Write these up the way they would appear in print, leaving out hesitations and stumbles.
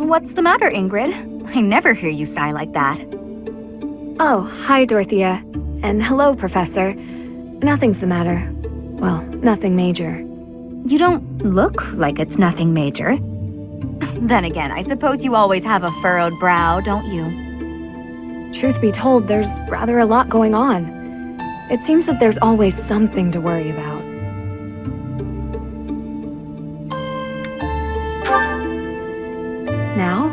What's the matter, Ingrid? I never hear you sigh like that. Oh, hi, Dorothea. And hello, Professor. Nothing's the matter. Well, nothing major. You don't look like it's nothing major. Then again, I suppose you always have a furrowed brow, don't you? Truth be told, there's rather a lot going on. It seems that there's always something to worry about. Now?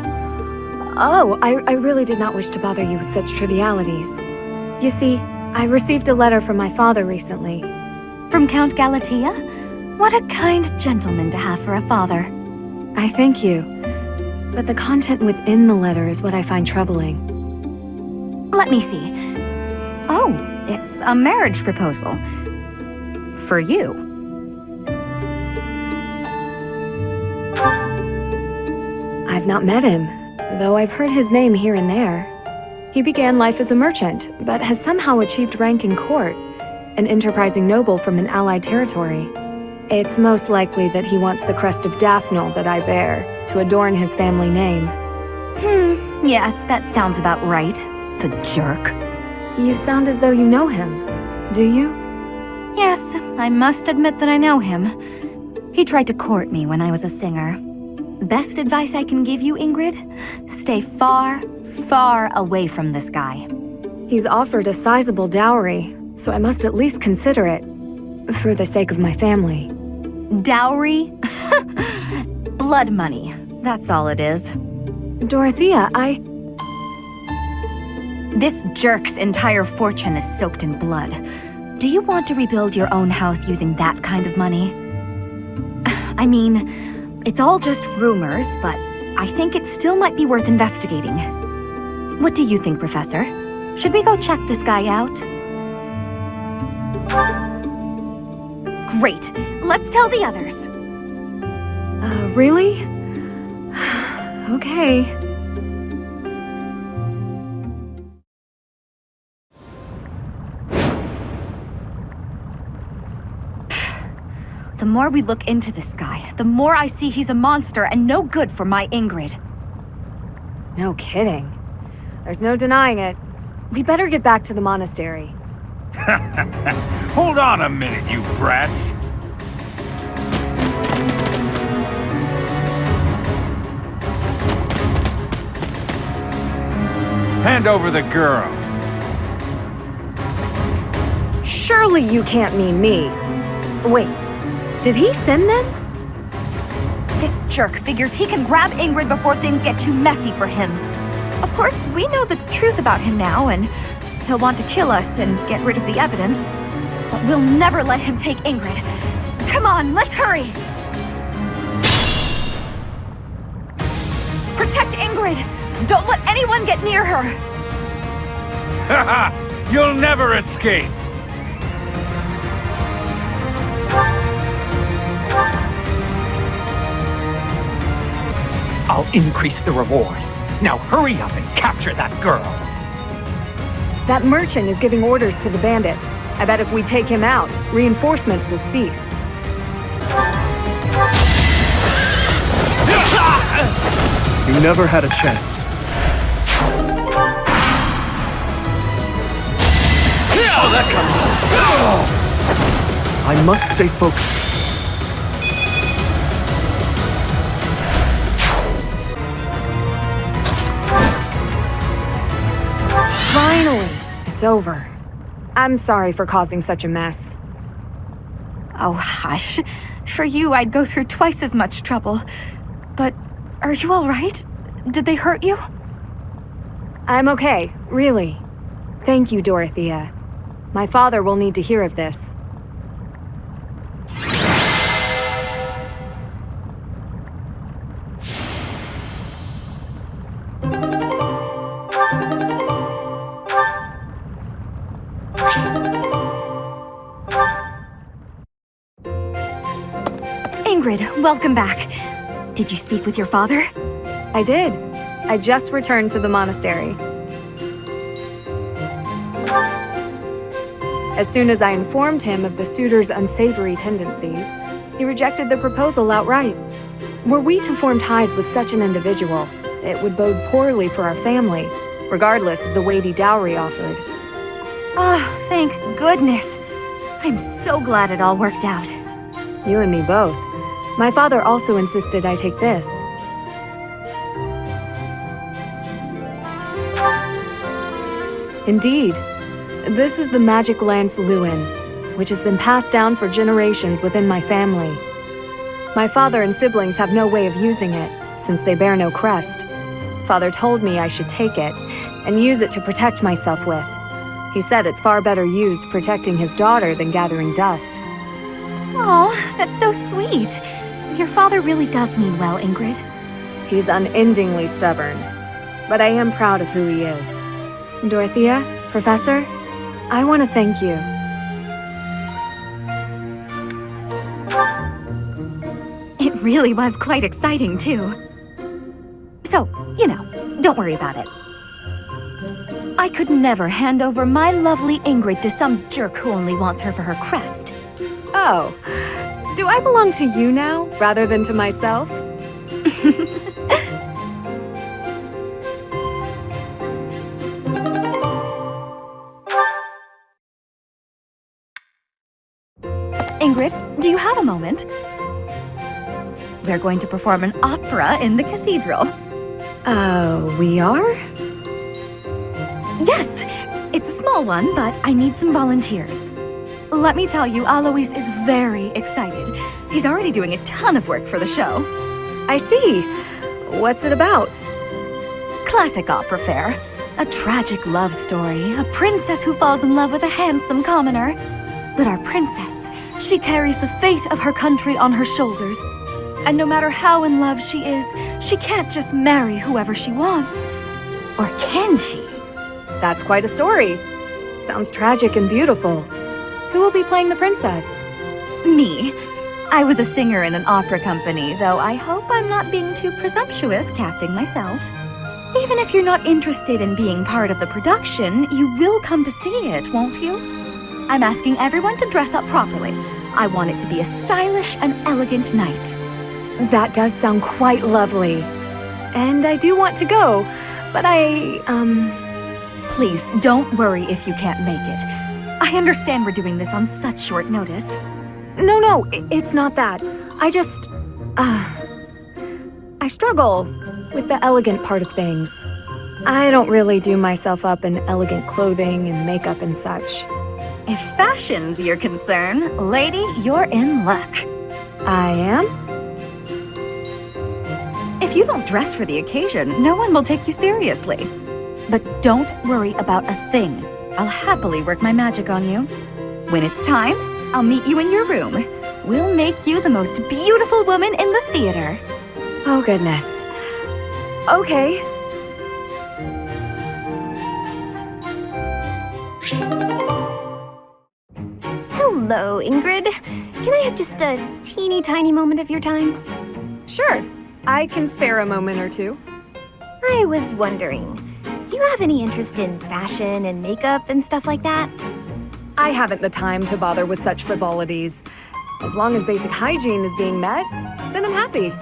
Oh, I really did not wish to bother you with such trivialities. You see, I received a letter from my father recently. From Count Galatea? What a kind gentleman to have for a father. I thank you. But the content within the letter is what I find troubling. Let me see. Oh, it's a marriage proposal. For you. I've not met him, though I've heard his name here and there. He began life as a merchant, but has somehow achieved rank in court, an enterprising noble from an allied territory. It's most likely that he wants the crest of Daphne that I bear, to adorn his family name. Yes, that sounds about right. The jerk. You sound as though you know him. Do you? Yes, I must admit that I know him. He tried to court me when I was a singer. Best advice I can give you, Ingrid? Stay far, far away from this guy. He's offered a sizable dowry, so I must at least consider it. For the sake of my family. Dowry? Blood money. That's all it is. Dorothea, This jerk's entire fortune is soaked in blood. Do you want to rebuild your own house using that kind of money? I mean, it's all just rumors, but I think it still might be worth investigating. What do you think, Professor? Should we go check this guy out? Great. Let's tell the others. Really? Okay. The more we look into this guy, the more I see he's a monster and no good for my Ingrid. No kidding. There's no denying it. We better get back to the monastery. Hold on a minute, you brats. Hand over the girl. Surely you can't mean me. Wait, did he send them? This jerk figures he can grab Ingrid before things get too messy for him. Of course, we know the truth about him now, and he'll want to kill us and get rid of the evidence. But we'll never let him take Ingrid. Come on, let's hurry! Protect Ingrid! Don't let anyone get near her! Haha! You'll never escape! I'll increase the reward. Now hurry up and capture that girl. That merchant is giving orders to the bandits. I bet if we take him out, reinforcements will cease. You never had a chance. I must stay focused. Finally, it's over. I'm sorry for causing such a mess. Oh, hush. For you, I'd go through twice as much trouble. But are you all right? Did they hurt you? I'm okay, really. Thank you, Dorothea. My father will need to hear of this. Ingrid, welcome back. Did you speak with your father? I did. I just returned to the monastery. As soon as I informed him of the suitor's unsavory tendencies, he rejected the proposal outright. Were we to form ties with such an individual, It would bode poorly for our family, regardless of the weighty dowry offered. Oh, thank goodness. I'm so glad it all worked out. You and me both. My father also insisted I take this. Indeed. This is the magic lance Lewin, which has been passed down for generations within my family. My father and siblings have no way of using it, since they bear no crest. Father told me I should take it, and use it to protect myself with. He said it's far better used protecting his daughter than gathering dust. Oh, that's so sweet. Your father really does mean well, Ingrid. He's unendingly stubborn, but I am proud of who he is. Dorothea, Professor, I want to thank you. It really was quite exciting, too. So, don't worry about it. I could never hand over my lovely Ingrid to some jerk who only wants her for her crest. Oh, do I belong to you now, rather than to myself? Ingrid, do you have a moment? We're going to perform an opera in the cathedral. We are? Yes! It's a small one, but I need some volunteers. Let me tell you, Alois is very excited. He's already doing a ton of work for the show. I see. What's it about? Classic opera fare. A tragic love story, a princess who falls in love with a handsome commoner. But our princess, she carries the fate of her country on her shoulders. And no matter how in love she is, she can't just marry whoever she wants. Or can she? That's quite a story. Sounds tragic and beautiful. Who will be playing the princess? Me. I was a singer in an opera company, though I hope I'm not being too presumptuous casting myself. Even if you're not interested in being part of the production, you will come to see it, won't you? I'm asking everyone to dress up properly. I want it to be a stylish and elegant night. That does sound quite lovely. And I do want to go, but Please, don't worry if you can't make it. I understand we're doing this on such short notice. No, it's not that. I just... I struggle with the elegant part of things. I don't really do myself up in elegant clothing and makeup and such. If fashion's your concern, lady, you're in luck. I am? If you don't dress for the occasion, no one will take you seriously. But don't worry about a thing. I'll happily work my magic on you. When it's time, I'll meet you in your room. We'll make you the most beautiful woman in the theater. Oh, goodness. Okay. Hello, Ingrid. Can I have just a teeny tiny moment of your time? Sure. I can spare a moment or two. I was wondering, do you have any interest in fashion and makeup and stuff like that? I haven't the time to bother with such frivolities. As long as basic hygiene is being met, then I'm happy.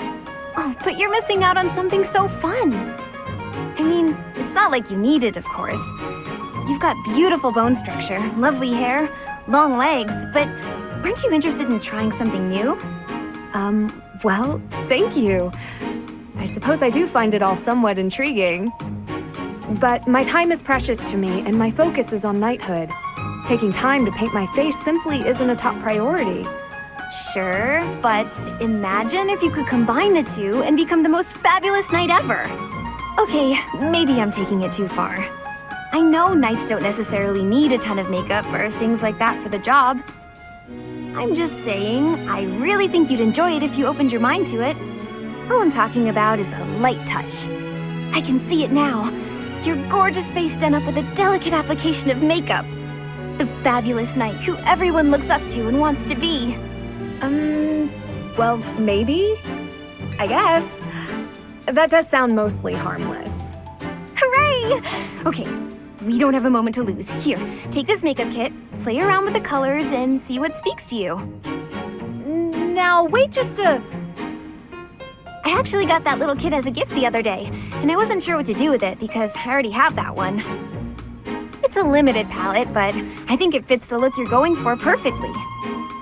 Oh, but you're missing out on something so fun. I mean, it's not like you need it, of course. You've got beautiful bone structure, lovely hair, long legs, but aren't you interested in trying something new? Well, thank you. I suppose I do find it all somewhat intriguing. But my time is precious to me, and my focus is on knighthood. Taking time to paint my face simply isn't a top priority. Sure, but imagine if you could combine the two and become the most fabulous knight ever. Okay, maybe I'm taking it too far. I know knights don't necessarily need a ton of makeup or things like that for the job. I'm just saying, I really think you'd enjoy it if you opened your mind to it. All I'm talking about is a light touch. I can see it now. Your gorgeous face done up with a delicate application of makeup. The fabulous knight who everyone looks up to and wants to be. Well, maybe? I guess. That does sound mostly harmless. Hooray! Okay, we don't have a moment to lose. Here, take this makeup kit, play around with the colors, and see what speaks to you. Now, wait just a... I actually got that little kit as a gift the other day, and I wasn't sure what to do with it because I already have that one. It's a limited palette, but I think it fits the look you're going for perfectly.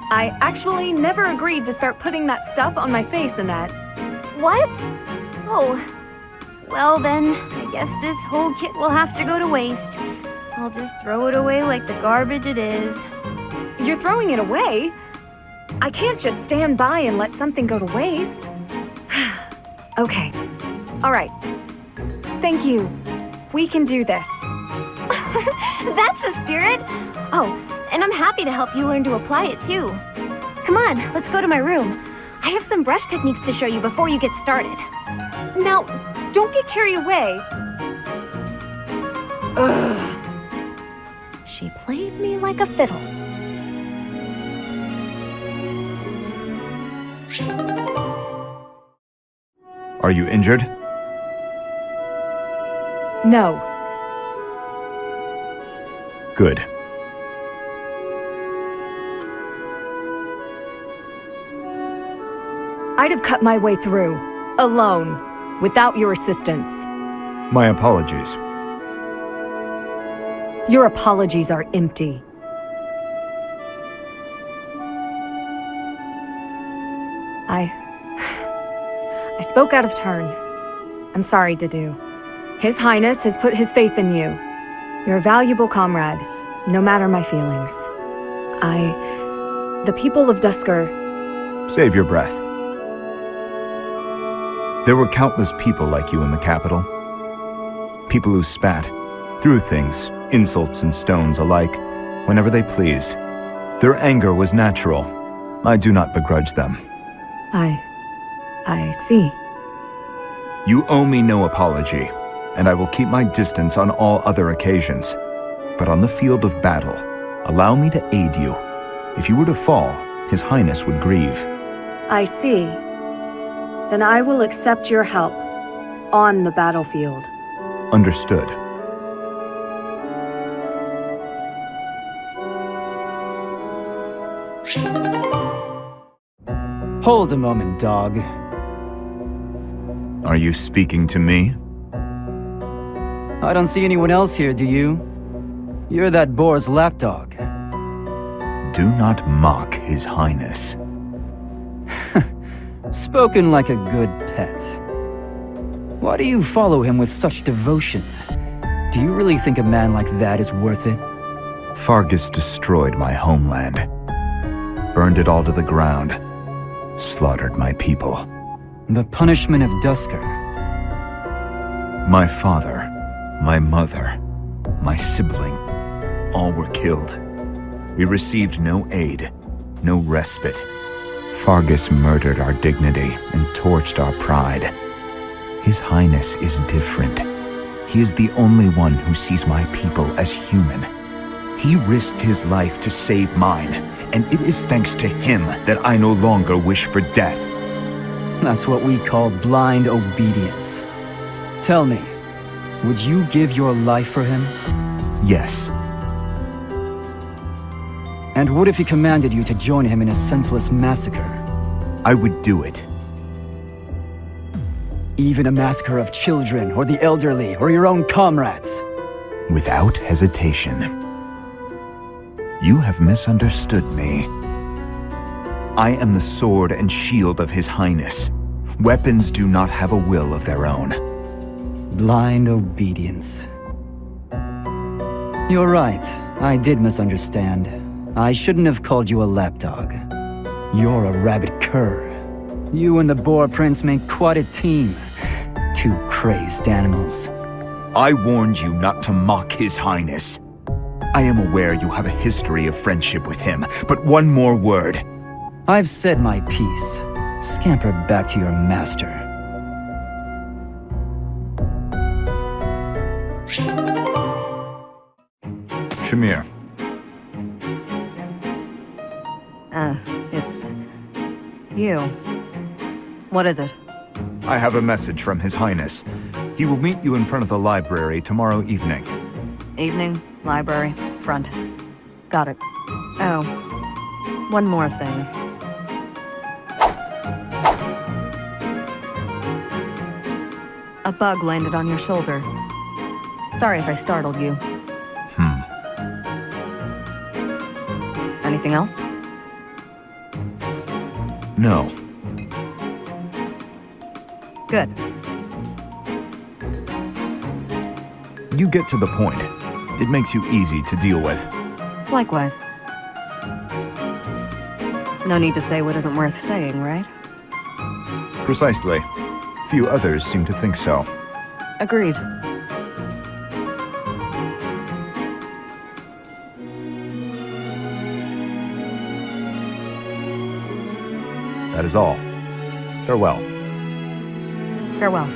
I actually never agreed to start putting that stuff on my face, Annette. What? Oh. Well then, I guess this whole kit will have to go to waste. I'll just throw it away like the garbage it is. You're throwing it away? I can't just stand by and let something go to waste. Okay. All right. Thank you. We can do this. That's the spirit! Oh, and I'm happy to help you learn to apply it too. Come on, let's go to my room. I have some brush techniques to show you before you get started. Now, don't get carried away. Ugh. She played me like a fiddle. Are you injured? No. Good. I'd have cut my way through, alone, without your assistance. My apologies. Your apologies are empty. I spoke out of turn. I'm sorry, Dedu. His Highness has put his faith in you. You're a valuable comrade, no matter my feelings. The people of Dusker... Save your breath. There were countless people like you in the capital. People who spat, threw things, insults and stones alike, whenever they pleased. Their anger was natural. I do not begrudge them. I see. You owe me no apology, and I will keep my distance on all other occasions. But on the field of battle, allow me to aid you. If you were to fall, His Highness would grieve. I see. Then I will accept your help. On the battlefield. Understood. Hold a moment, dog. Are you speaking to me? I don't see anyone else here, do you? You're that boar's lapdog. Do not mock His Highness. Spoken like a good pet. Why do you follow him with such devotion? Do you really think a man like that is worth it? Fargus destroyed my homeland. Burned it all to the ground. Slaughtered my people. The punishment of Dusker. My father, my mother, my sibling, all were killed. We received no aid, no respite. Fargus murdered our dignity and torched our pride. His Highness is different. He is the only one who sees my people as human. He risked his life to save mine, and it is thanks to him that I no longer wish for death. That's what we call blind obedience. Tell me, would you give your life for him? Yes. And what if he commanded you to join him in a senseless massacre? I would do it. Even a massacre of children, or the elderly, or your own comrades? Without hesitation. You have misunderstood me. I am the sword and shield of His Highness. Weapons do not have a will of their own. Blind obedience. You're right, I did misunderstand. I shouldn't have called you a lapdog. You're a rabid cur. You and the Boar Prince make quite a team. Two crazed animals. I warned you not to mock His Highness. I am aware you have a history of friendship with him, but one more word. I've said my piece. Scamper back to your master. Shamir. It's... you. What is it? I have a message from His Highness. He will meet you in front of the library tomorrow evening. Evening, library, front. Got it. Oh, one more thing. That bug landed on your shoulder. Sorry if I startled you. Anything else? No. Good. You get to the point. It makes you easy to deal with. Likewise. No need to say what isn't worth saying, right? Precisely. Few others seem to think so. Agreed. That is all. Farewell. Farewell.